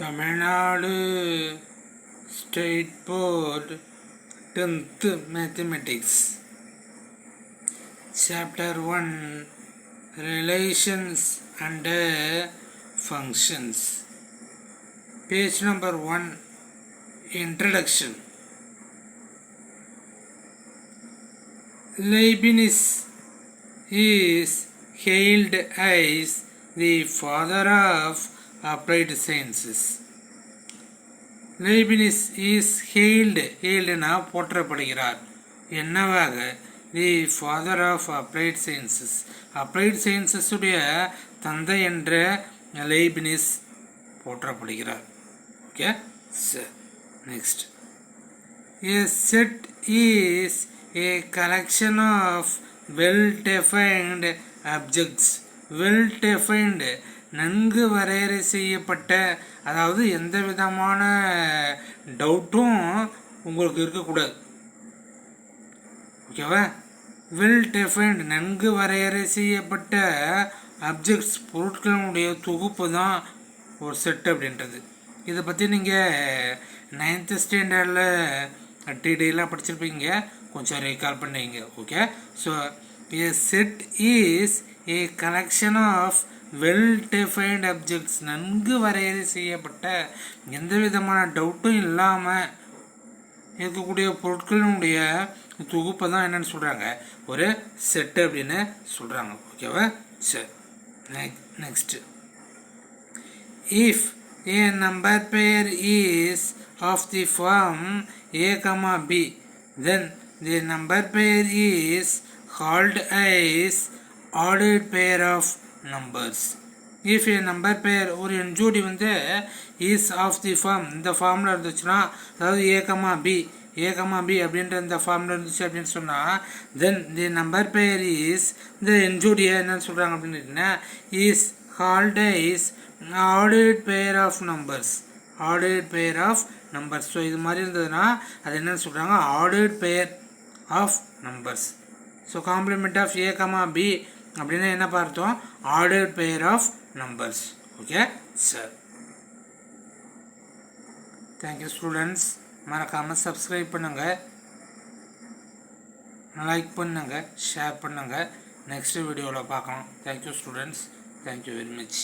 Tamil Nadu state board 10th mathematics chapter 1 relations and functions page number 1 introduction. Leibniz is hailed as the father of applied sciences. Leibniz is hailed na போற்றப்படுகிறார் என்னவாக? the father of applied sciences. applied sciences உடைய தந்தை என்ற Leibniz போற்றப்படுகிறார். Okay sir. Next, a set is a collection of well-defined objects. well-defined நன்கு வரையறை செய்யப்பட்ட, அதாவது எந்த விதமான டவுட்டும் உங்களுக்கு இருக்கக்கூடாது. ஓகேவா? well-defined நன்கு வரையறை செய்யப்பட்ட அப்ஜெக்ட்ஸ் பொருட்களுடைய தொகுப்பு தான் ஒரு செட் அப்படின்றது. இதை பற்றி நீங்கள் 9th ஸ்டாண்டர்டில் டிடிலாம் படிச்சிருப்பீங்க, கொஞ்சம் ரீகால் பண்ணிங்க. Okay, so a set is a collection of well-defined objects. நன்கு வரையறை செய்யப்பட்ட, எந்த விதமான டவுட்டும் இல்லாமல் இருக்கக்கூடிய பொருட்களினுடைய தொகுப்பை தான் என்னென்னு சொல்கிறாங்க, ஒரு செட்டு அப்படின்னு சொல்கிறாங்க. ஓகேவா? சரி. Next, if a number pair is of the form a comma b, then the number pair is called as ordered pair of numbers. if a number pair ஒரு எண் ஜோடி வந்து is of the form, இந்த ஃபார்மில் இருந்துச்சுன்னா, அதாவது a comma b அப்படின்ற இந்த ஃபார்மில் இருந்துச்சு அப்படின்னு சொன்னால், then the number pair is, இந்த எண் ஜோடியை என்னன்னு சொல்கிறாங்க அப்படின்னா is called as ordered pair of numbers. ordered pair of numbers. So இது மாதிரி இருந்ததுன்னா அது என்னன்னு சொல்கிறாங்க, ordered pair of numbers. So complement of a comma b அப்படின்னா என்ன பார்த்தோம், ordered pair of numbers. Okay sir. Thank you students. மறக்காமல் சப்ஸ்கிரைப் பண்ணுங்கள், லைக் பண்ணுங்கள், ஷேர் பண்ணுங்கள். நெக்ஸ்ட் வீடியோவில் பார்க்கலாம். Thank you students. Thank you very much.